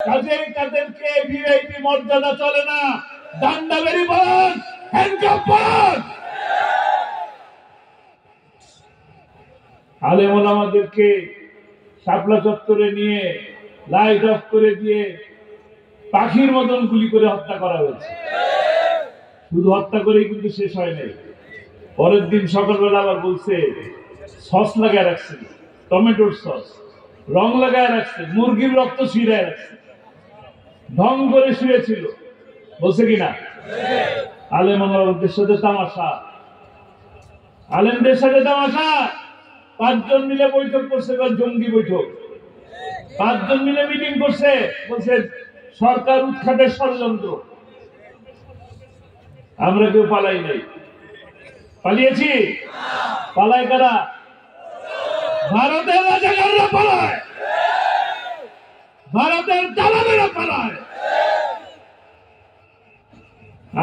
কাজে তাদেরকে ভিআইপি মর্যাদা চলে না, ডান্ডা বেরি বল, হ্যান্ডকাপ বল। আলেম ওলামাদেরকে শাপলা চত্বরে নিয়ে লাইট অফ করে দিয়ে পাখির মতন গুলি করে হত্যা করা হয়েছে। শুধু হত্যা করেই কিন্তু শেষ হয় নাই। পরের দিন সকালবেলা আবার বলছে সস লাগায় রাখছে, টমেটোর সস, রং লাগায় রাখছে, মুরগির রক্ত ছিঁড়ায় রাখছে, ঢং করে শুয়েছিল। বলছে কিনা? আলেম ওলামাদের সাথে তামাশা, আলেমদের সাথে তামাশা। 5 জন মিলে বৈঠক করছে, জঙ্গি বৈঠক। 5 জন মিলে মিটিং করছে, বলছে সরকার উৎখাতের ষড়যন্ত্র। আমরা কেউ পালাই নাই। পালিয়েছি? পালায় কারা? ভারতের রাজাকাররা পালায়, ভারতের দালালেরা পালায়।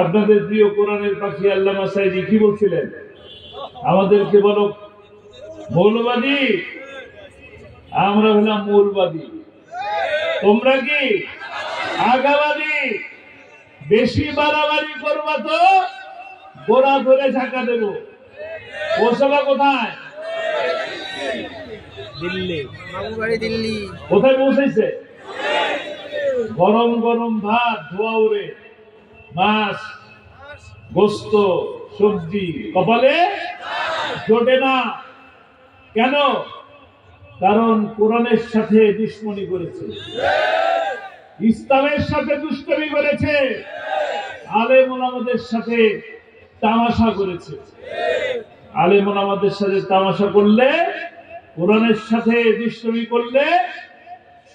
আপনাদের প্রিয় কোরআনের পাখি আল্লামা সাঈদী কি বলছিলেন? আমাদেরকে বলো মৌলবাদী, আমরা হলাম মূলবাদী। তোমরা কি আগাবাদী? বেশি বাড়াবাড়ি করবা তো গোড়া ধরে ঝাঁকা দেব। পৌঁছাবা কোথায়? দিল্লি। দিল্লি কোথায় পৌঁছাইছে? গরম গরম ভাত, ধোয়া উড়ে, মাছ, গোস্ত, সবজি কপালে জোটে না। কেন? কারণ কোরআনের সাথে দুশ্মনী করেছে, ইসলামের সাথে দুষ্টমি করেছে, আলেম ওলামাদের সাথে তামাশা করেছে। আলেম ওলামাদের সাথে তামাশা করলে, কোরআনের সাথে দুষ্টমি করলে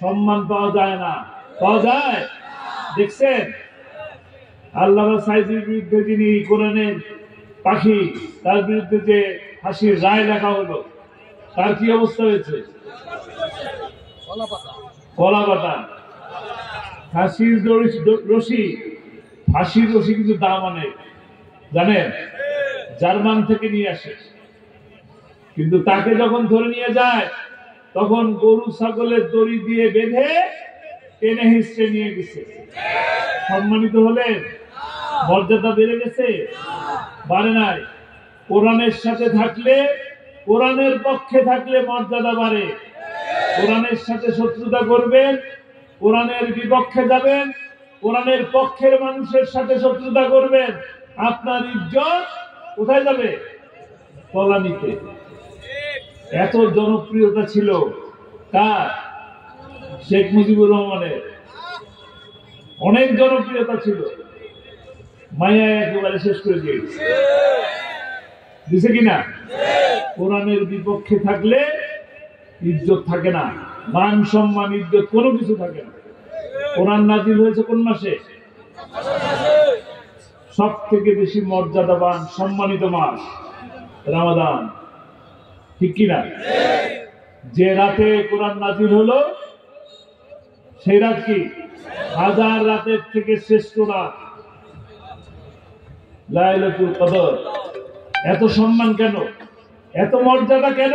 সম্মান পাওয়া যায় না। পাওয়া যায়? দেখছেন আল্লামা সাঈদীর বিরুদ্ধে, যিনি কোরআনের পাখি, তার বিরুদ্ধে যে ফাঁসির রায় লেখা হলো, তার কি অবস্থা হয়েছে? কলা পাতা। ফাঁসির রশি, ফাঁসির রশি কিন্তু দাম অনেক, জানেন? জার্মান থেকে নিয়ে আসে। কিন্তু তাকে যখন ধরে নিয়ে যায়, তখন গরু ছাগলের দড়ি দিয়ে বেঁধে টেনে হিস্টে নিয়ে গেছে। সম্মানিত হলেন? মর্যাদা বেড়ে গেছে? বাড়ে নাই। কোরআনের সাথে থাকলে, কোরআনের পক্ষে থাকলে মর্যাদা বাড়ে। কোরআনের সাথে শত্রুতা করবেন, কোরআনের বিপক্ষে যাবেন, কোরআনের পক্ষের মানুষের সাথে শত্রুতা করবেন, আপনার ইজ্জত কোথায় যাবে? তলানিতে। এত জনপ্রিয়তা ছিল কার? শেখ মুজিবুর রহমানের। অনেক জনপ্রিয়তা ছিল, মায়া একেবারে শেষ করে দিয়েছে। দিছে কিনা? কোরআনের বিপক্ষে থাকলে ইজ্জত থাকে না, মান সম্মান ইজ্জত কোনো কিছু থাকে না। কোরআন নাজিল হয়েছে কোন মাসে? সব থেকে বেশি মর্যাদাবান সম্মানিত মাস রমাদান, ঠিক কিনা? যে রাতে কোরআন নাজিল হলো, সেই রাত কি 1000 রাতের থেকে শ্রেষ্ঠ রাত, লাইলাতুল কদর। এত সম্মান কেন? এত মর্যাদা কেন?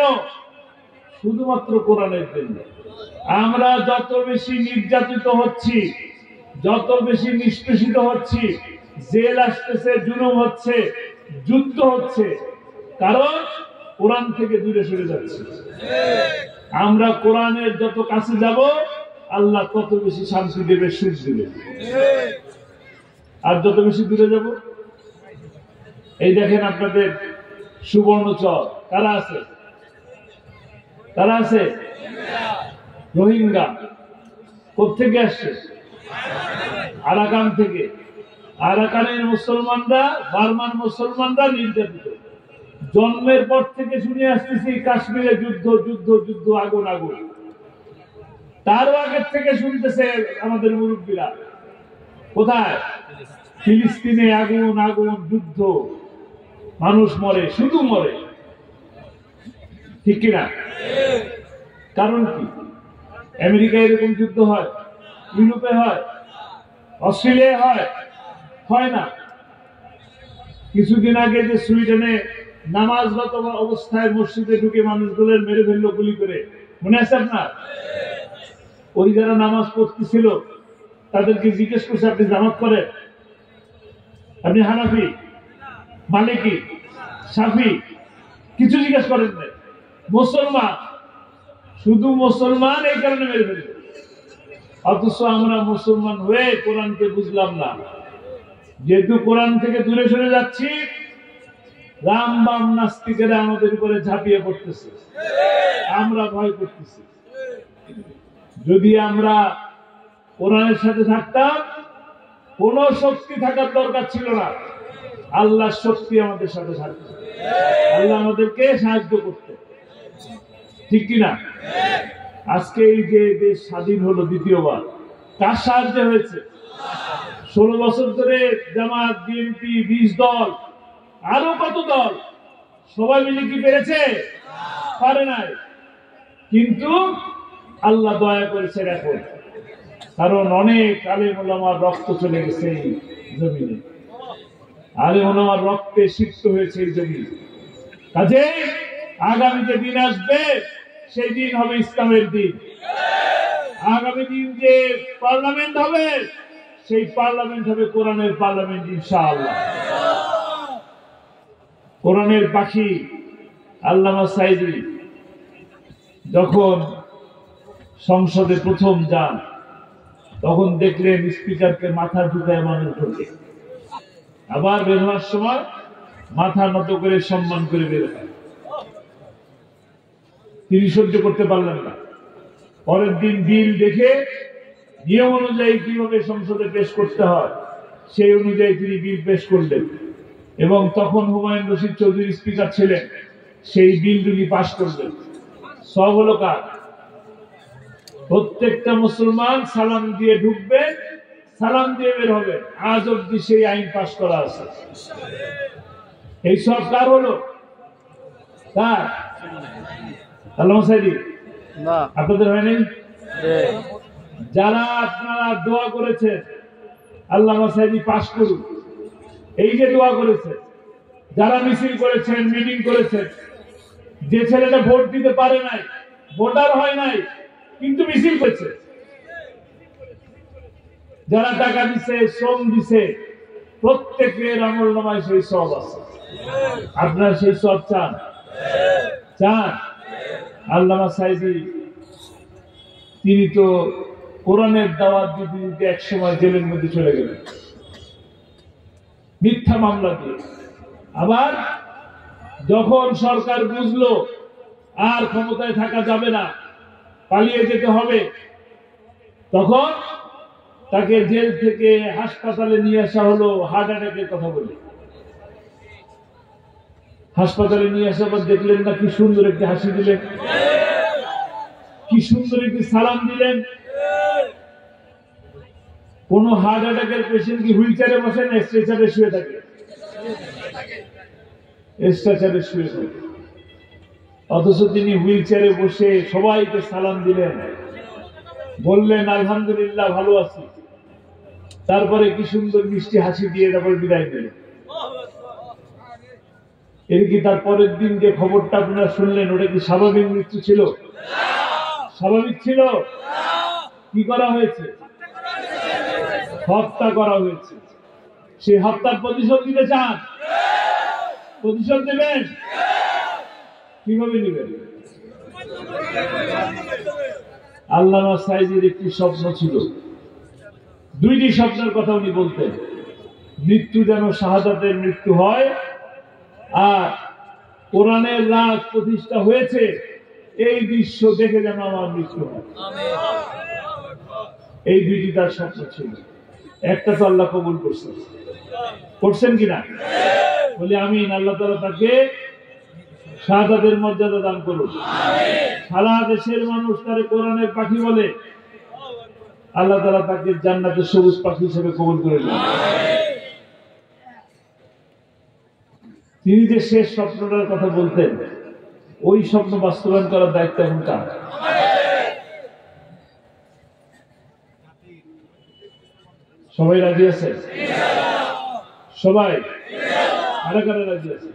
শুধুমাত্র কোরআনের জন্য। আমরা যত বেশি নির্যাতিত হচ্ছি, যত বেশি নিষ্পেষিত হচ্ছি, জেল আসতেছে, জুলুম হচ্ছে, যুদ্ধ হচ্ছে, কারণ কোরআন থেকে দূরে সরে যাচ্ছে। আমরা কোরআনের যত কাছে যাব, আল্লাহ তত বেশি শান্তি দেবে, সুখ দেবে। আর যত বেশি দূরে যাব, এই দেখেন আপনাদের সুবর্ণচর কারা আছে? কারা আছে? রোহিঙ্গা। কোথেকে আসছে? আরাকান থেকে। আরাকানের মুসলমানরা, বার্মান মুসলমানরা নির্যাতিত। জন্মের পর থেকে শুনে আসতেছি কাশ্মীরে যুদ্ধ, যুদ্ধ, যুদ্ধ, আগুন, আগুন। তারও আগের থেকে শুনতেছে আমাদের মুরব্বীরা। কোথায়? ফিলিস্তিনে আগুন, আগুন, যুদ্ধ, মানুষ মরে, শুধু মরে, ঠিক কিনা? কারণ কি? আমেরিকায় এরকম যুদ্ধ হয়? ইউরোপে হয়? অস্ট্রেলিয়ায় হয়? হয় না। কিছুদিন আগে যে সুইডেনে নামাজরত অবস্থায় মসজিদে ঢুকে মানুষগুলোর মেরে ফেললো গুলি করে, মনে আছে আপনার? ওই যারা নামাজ পড়তেছিল তাদেরকে জিজ্ঞেস করছে আপনি জামাত করেন, আপনি হানাফি, মালিকি, শাফি, কিছু জিজ্ঞেস করেন না। মুসলমান, শুধু মুসলমান, এই কারণে মেরে ফেলবে। অথচ আমরা মুসলমান হয়ে কোরআনকে বুঝলাম না। যেহেতু কোরআন থেকে দূরে সরে যাচ্ছি, রাম বাম নাস্তিকেরা আমাদের উপরে ঝাঁপিয়ে পড়তেছে, আমরা ভয় করতেছি। যদি আমরা কোরআনের সাথে থাকতাম, কোন শক্তি থাকার দরকার ছিল না, আল্লাহর শক্তি আমাদের সাথে থাকতো, আল্লাহ আমাদেরকে সাহায্য করত, ঠিক কিনা? আজকে এই যে দেশ স্বাধীন হলো দ্বিতীয়বার, কার সাহায্যে হয়েছে? 16 বছর ধরে জামাত, বিএনপি, 20 দল, আরো কত দল, সবাই মিলে কি পেরেছে? পারে নাই। কিন্তু আল্লাহ দয়া করেছেন এখন, কারণ অনেক আলেম ওলামার রক্ত চলে গেছে এই জমিনে, আলেম ওলামার রক্তে সিক্ত হয়েছে এই জমি। কাজে আগামী যে দিন আসবে, সেই দিন হবে ইসলামের দিন। আগামী দিন যে পার্লামেন্ট হবে, সেই পার্লামেন্ট হবে কোরআনের পার্লামেন্ট ইনশাআল্লাহ। কোরআনের পাখি আল্লামা সাঈদী যখন সংসদে প্রথম যান, তখন দেখলেন স্পিকারকে মাথা ঝুঁকায় মানুষ ঢোকে, আবার বের হওয়ার সময় মাথা নত করে সম্মান করে বের হয়। তিনি সহ্য করতে পারলেন না। পরের দিন বিল দেখে নিয়ম অনুযায়ী কিভাবে সংসদে পেশ করতে হয়, সেই অনুযায়ী তিনি বিল পেশ করলেন, এবং তখন হুমায়ুন রশিদ চৌধুরী স্পিকার ছিলেন। সেই বিল তিনি পাশ করলেন। সব হলো কার? প্রত্যেকটা মুসলমান সালাম দিয়ে ঢুকবে, সালাম দিয়ে বের হবে। আজ অব্দি সেই আইন পাশ করা আছে। এই সব কার হলো? কার? আল্লামা সাঈদী? না, আপনাদের হয় নাই? যারা আপনারা দোয়া করেছেন আল্লামা সাঈদী পাশ করুন, এই যে দোয়া করেছে, যারা মিছিল করেছেন, মিটিং করেছেন, যে ছেলেটা ভোট দিতে পারে নাই, ভোটার হয় নাই, কিন্তু মিছিল করেছে, যারা টাকা দিছে, শ্রম দিছে, প্রত্যেকের আমলনামায় সেই সব আছে। আপনারা সেই সব চান? চান? আল্লামা সাঈদী তিনি তো কোরআনের দাওয়াত দিতে দিতে এক সময় জেলের মধ্যে চলে গেলেন মিথ্যা মামলা দিয়ে। আবার যখন সরকার বুঝলো আর ক্ষমতায় থাকা যাবে না, পালিয়ে যেতে হবে, তখন তাকে জেল থেকে হাসপাতালে নিয়ে আসা হলো হার্ট অ্যাটাকের কথা বলে। হাসপাতালে নিয়ে আসার পর দেখলেন না কি সুন্দর একটি হাসি দিলেন, কি সুন্দর একটি সালাম দিলেন। কোন হার্ট অ্যাটাকের পেশেন্ট কি হুইল চেয়ারে বসে না স্ট্রেচারে শুয়ে থাকে? স্ট্রেচারে শুয়ে থাকে। অথচ তিনি হুইল চেয়ারে বসে সবাইকে সালাম দিলেন, বললেন আলহামদুলিল্লাহ ভালো আছি, তারপরে কি সুন্দর মিষ্টি হাসি দিয়ে তারপর বিদায় দিলেন। এর কি তার পরের দিন যে খবরটা আপনারা শুনলেন, ওটা কি স্বাভাবিক মৃত্যু ছিল? স্বাভাবিক ছিল? কি করা হয়েছে? হত্যা করা হয়েছে। সেই হত্যার প্রতিশোধ দিতে চান? প্রতিশোধ নেবেন? কিভাবে নেবেন? আল্লামা সাঈদীর একটি স্বপ্ন ছিল, দুইটি স্বপ্নের কথা উনি বলতেন। মৃত্যু যেন শাহাদাতের মৃত্যু হয়, আর কোরআনের রাজ প্রতিষ্ঠা হয়েছে এই দৃশ্য দেখে যেন আমার মৃত্যু হয়। এই দুইটি তার স্বপ্ন ছিল। একটা তো আল্লাহ কবুল করছেন, করছেন কিনা? বলে আমিন। আল্লাহ তাআলা তাকে শাহাদাতের মর্যাদা দান করুন। সারা দেশের মানুষ তারে কোরআনের পাখি বলে, আল্লাহ তাআলা তাকে জান্নাতের সবুজ পাখি হিসেবে কবুল করে নেন। তিনি যে শেষ স্বপ্নটার কথা বলতেন, ওই স্বপ্ন বাস্তবায়ন করার দায়িত্ব এখন কার? সবাই রাজি আছে? সবাই? কারা কারা রাজি আছে?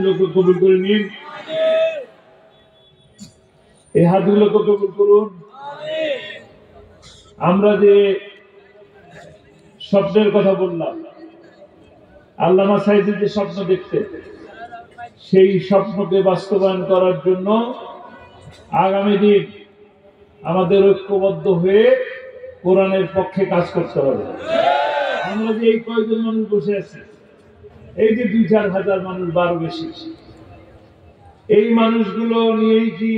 হাতগুলোকে কবুল করে নিন, এই হাতগুলোকে কবুল করুন। আমরা যে স্বপ্নের কথা বললাম, আল্লামা সাঈদী যে স্বপ্ন দেখতেন, সেই স্বপ্নকে বাস্তবায়ন করার জন্য আগামী দিন আমাদের ঐক্যবদ্ধ হয়ে কোরআনের পক্ষে কাজ করতে হবে। আমরা যে এই কয়েকজন মানুষ বসে আছি, এই যে 2-4 হাজার মানুষ, 12 বেশি, এই মানুষগুলো নিয়েই কি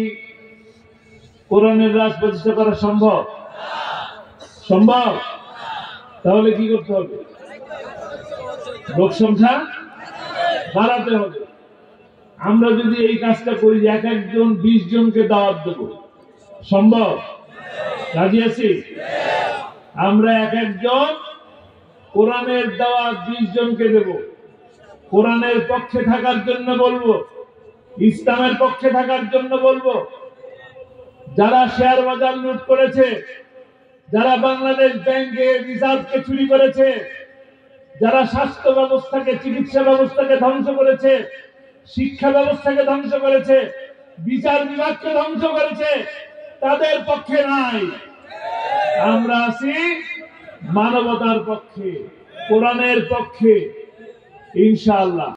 কোরআনের রাজ প্রতিষ্ঠা করা সম্ভব? সম্ভব? তাহলে কি করতে হবে? লোক সংখ্যা বাড়াতে হবে। আমরা যদি এই কাজটা করি, এক একজন 20 জনকে দাওয়াত দেব, সম্ভব? রাজি আছি? আমরা এক একজন কোরআনের দাওয়াত 20 জনকে দেব, কোরআনের পক্ষে থাকার জন্য বলবো, ইসলামের পক্ষে থাকার জন্য বলবো। যারা শেয়ার বাজার লুট করেছে, যারা বাংলাদেশ ব্যাংকের রিজার্ভকে চুরি করেছে, যারা স্বাস্থ্য ব্যবস্থাকে, চিকিৎসা ব্যবস্থাকে ধ্বংস করেছে, শিক্ষা ব্যবস্থাকে ধ্বংস করেছে, বিচার বিভাগকে ধ্বংস করেছে, তাদের পক্ষে নাই। আমরা আছি মানবতার পক্ষে, কোরআনের পক্ষে, ইনশাআল্লাহ।